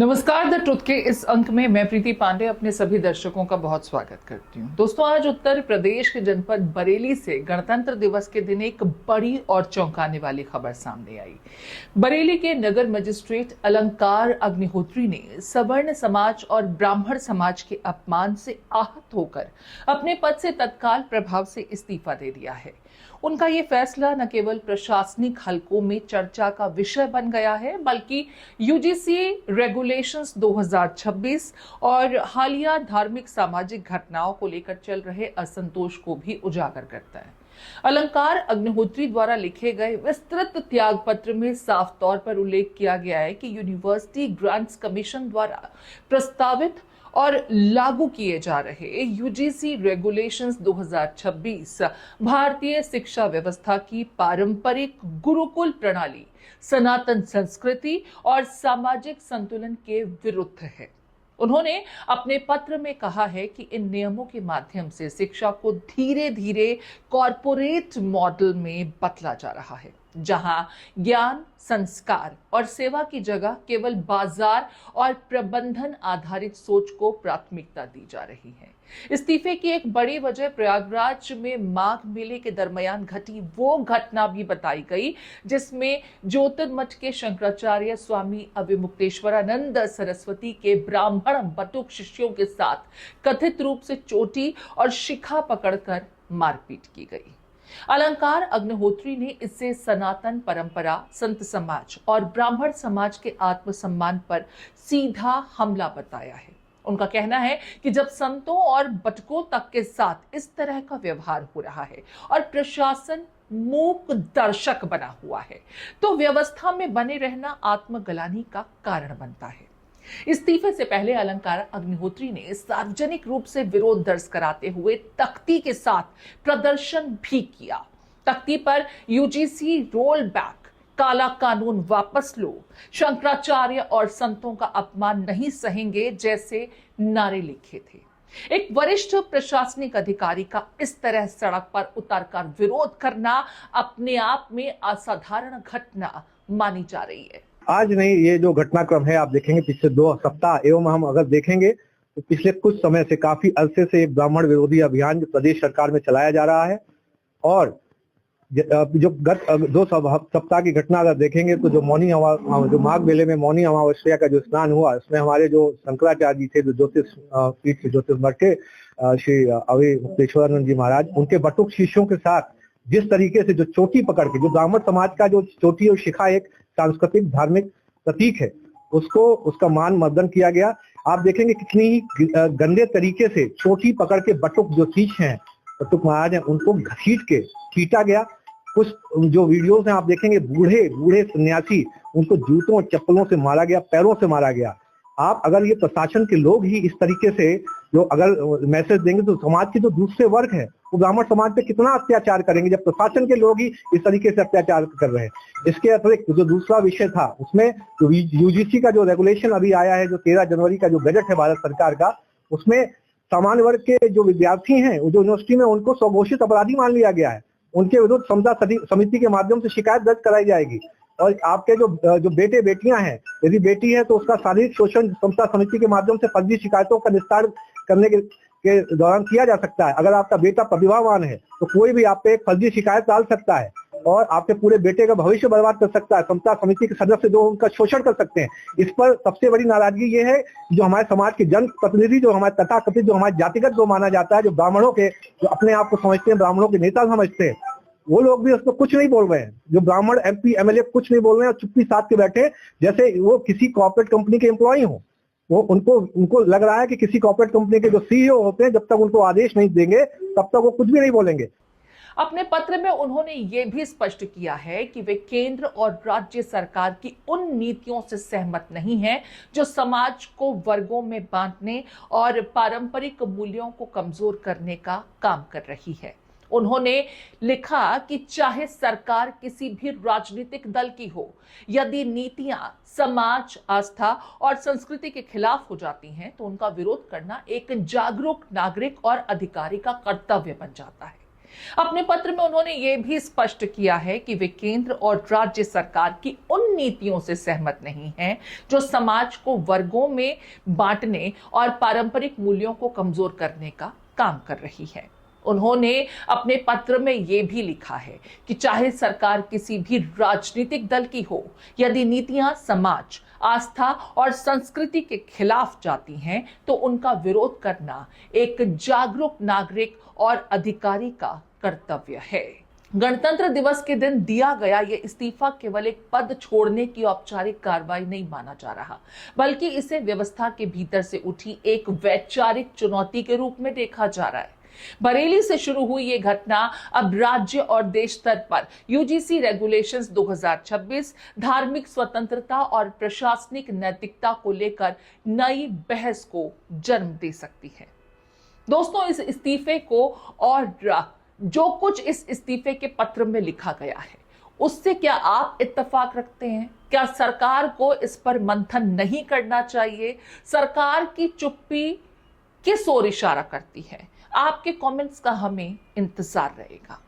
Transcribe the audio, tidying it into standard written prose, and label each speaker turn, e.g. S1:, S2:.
S1: नमस्कार। The truth के इस अंक में मैं प्रीति पांडे अपने सभी दर्शकों का बहुत स्वागत करती हूँ। दोस्तों, आज उत्तर प्रदेश के जनपद बरेली से गणतंत्र दिवस के दिन एक बड़ी और चौंकाने वाली खबर सामने आई। बरेली के नगर मजिस्ट्रेट अलंकार अग्निहोत्री ने सवर्ण समाज और ब्राह्मण समाज के अपमान से आहत होकर अपने पद से तत्काल प्रभाव से इस्तीफा दे दिया है। उनका ये फैसला न केवल प्रशासनिक हलकों में चर्चा का विषय बन गया है, बल्कि यूजीसी रेगुलेशंस 2026 और हालिया धार्मिक सामाजिक घटनाओं को लेकर चल रहे असंतोष को भी उजागर करता है। अलंकार अग्निहोत्री द्वारा लिखे गए विस्तृत त्याग पत्र में साफ तौर पर उल्लेख किया गया है कि यूनिवर्सिटी ग्रांट्स कमीशन द्वारा प्रस्तावित और लागू किए जा रहे यूजीसी रेगुलेशंस 2026 भारतीय शिक्षा व्यवस्था की पारंपरिक गुरुकुल प्रणाली, सनातन संस्कृति और सामाजिक संतुलन के विरुद्ध है। उन्होंने अपने पत्र में कहा है कि इन नियमों के माध्यम से शिक्षा को धीरे धीरे कॉरपोरेट मॉडल में बदला जा रहा है, जहां ज्ञान, संस्कार और सेवा की जगह केवल बाजार और प्रबंधन आधारित सोच को प्राथमिकता दी जा रही है। इस्तीफे की एक बड़ी वजह प्रयागराज में माघ मेले के दरमियान घटी वो घटना भी बताई गई, जिसमें ज्योतिर्मठ के शंकराचार्य स्वामी अविमुक्तेश्वरानंद सरस्वती के ब्राह्मण बटुक शिष्यों के साथ कथित रूप से चोटी और शिखा पकड़कर मारपीट की गई। अलंकार अग्निहोत्री ने इससे सनातन परंपरा, संत समाज और ब्राह्मण समाज के आत्मसम्मान पर सीधा हमला बताया है। उनका कहना है कि जब संतों और बटकों तक के साथ इस तरह का व्यवहार हो रहा है और प्रशासन मूक दर्शक बना हुआ है, तो व्यवस्था में बने रहना आत्मग्लानि का कारण बनता है। इस्तीफे से पहले अलंकार अग्निहोत्री ने सार्वजनिक रूप से विरोध दर्ज कराते हुए तख्ती के साथ प्रदर्शन भी किया। तख्ती पर यूजीसी रोल बैक, काला कानून वापस लो, शंकराचार्य और संतों का अपमान नहीं सहेंगे जैसे नारे लिखे थे। एक वरिष्ठ प्रशासनिक अधिकारी का इस तरह सड़क पर उतरकर विरोध करना अपने आप में असाधारण घटना मानी जा रही है।
S2: आज नहीं, ये जो घटनाक्रम है आप देखेंगे पिछले 2 सप्ताह एवं हम अगर देखेंगे तो पिछले कुछ समय से काफी अरसे से एक ब्राह्मण विरोधी अभियान प्रदेश सरकार में चलाया जा रहा है। और जो गत 2 सप्ताह की घटना अगर देखेंगे तो जो माघ मेले में मौनी अमावस्या का जो स्नान हुआ, उसमें हमारे जो शंकराचार्य जी थे, जो ज्योतिष पीठ ज्योतिर्मठ के श्री अविमुक्तेश्वरानंद जी महाराज, उनके बटुक शिष्यों के साथ जिस तरीके से जो चोटी पकड़ के, जो ब्राह्मण समाज का जो चोटी और शिखा एक सांस्कृतिक धार्मिक प्रतीक है, उसका मान मर्दन किया गया। आप देखेंगे कितनी ही गंदे तरीके से चोटी पकड़ के बटुक जो चीज हैं, बटुक महाराज हैं, उनको घसीट के पीटा गया। कुछ जो वीडियोस हैं आप देखेंगे, बूढ़े बूढ़े सन्यासी, उनको जूतों चप्पलों से मारा गया, पैरों से मारा गया। आप अगर ये प्रशासन के लोग ही इस तरीके से जो अगर मैसेज देंगे तो समाज के जो दूसरे वर्ग है वो ब्राह्मण समाज पे कितना अत्याचार करेंगे, जब प्रशासन के लोग ही इस तरीके से अत्याचार कर रहे हैं। इसके अतिरिक्त जो दूसरा विषय था, उसमें जो यूजीसी का जो रेगुलेशन अभी आया है, जो 13 जनवरी का जो बजट है भारत सरकार का, उसमें सामान्य वर्ग के जो विद्यार्थी हैं, जो यूनिवर्सिटी में, उनको स्वघोषित अपराधी मान लिया गया है। उनके विरुद्ध समता समिति के माध्यम से शिकायत दर्ज कराई जाएगी। और आपके जो बेटे बेटियां हैं, यदि बेटी है तो उसका शारीरिक शोषण समता समिति के माध्यम से फर्जी शिकायतों का निस्तार करने के दौरान किया जा सकता है। अगर आपका बेटा प्रतिभावान है तो कोई भी आप पे एक फर्जी शिकायत डाल सकता है और आपके पूरे बेटे का भविष्य बर्बाद कर सकता है। समता समिति के सदस्य जो उनका शोषण कर सकते हैं। इस पर सबसे बड़ी नाराजगी ये है, जो हमारे समाज के जन प्रतिनिधि, जो हमारे तथाकथित, जो हमारे जातिगत जो माना जाता है, जो ब्राह्मणों के, जो अपने आप को समझते हैं ब्राह्मणों के नेता समझते हैं, वो लोग भी उसको कुछ नहीं बोल रहे हैं। जो ब्राह्मण एमपी एमएलए कुछ नहीं बोल रहे हैं और चुप्पी साध के बैठे, जैसे वो किसी कॉर्पोरेट कंपनी के एम्प्लॉई हो। वो उनको लग रहा है कि किसी कॉर्पोरेट कंपनी के जो सीईओ होते हैं, जब तक उनको आदेश नहीं देंगे तब तक वो कुछ भी नहीं बोलेंगे।
S1: अपने पत्र में उन्होंने ये भी स्पष्ट किया है कि वे केंद्र और राज्य सरकार की उन नीतियों से सहमत नहीं हैं जो समाज को वर्गों में बांटने और पारंपरिक मूल्यों को कमजोर करने का काम कर रही है। उन्होंने लिखा कि चाहे सरकार किसी भी राजनीतिक दल की हो, यदि नीतियां समाज, आस्था और संस्कृति के खिलाफ हो जाती हैं तो उनका विरोध करना एक जागरूक नागरिक और अधिकारी का कर्तव्य बन जाता है। अपने पत्र में उन्होंने ये भी स्पष्ट किया है कि वे केंद्र और राज्य सरकार की उन नीतियों से सहमत नहीं हैं जो समाज को वर्गों में बांटने और पारंपरिक मूल्यों को कमजोर करने का काम कर रही है। उन्होंने अपने पत्र में यह भी लिखा है कि चाहे सरकार किसी भी राजनीतिक दल की हो, यदि नीतियां समाज, आस्था और संस्कृति के खिलाफ जाती हैं तो उनका विरोध करना एक जागरूक नागरिक और अधिकारी का कर्तव्य है। गणतंत्र दिवस के दिन दिया गया यह इस्तीफा केवल एक पद छोड़ने की औपचारिक कार्रवाई नहीं माना जा रहा, बल्कि इसे व्यवस्था के भीतर से उठी एक वैचारिक चुनौती के रूप में देखा जा रहा है। बरेली से शुरू हुई ये घटना अब राज्य और देश स्तर पर यूजीसी रेगुलेशंस 2026, धार्मिक स्वतंत्रता और प्रशासनिक नैतिकता को लेकर नई बहस को जन्म दे सकती है। दोस्तों, इस इस्तीफे को और जो कुछ इस इस्तीफे के पत्र में लिखा गया है उससे क्या आप इत्तेफाक रखते हैं? क्या सरकार को इस पर मंथन नहीं करना चाहिए? सरकार की चुप्पी किस ओर इशारा करती है? आपके कमेंट्स का हमें इंतजार रहेगा।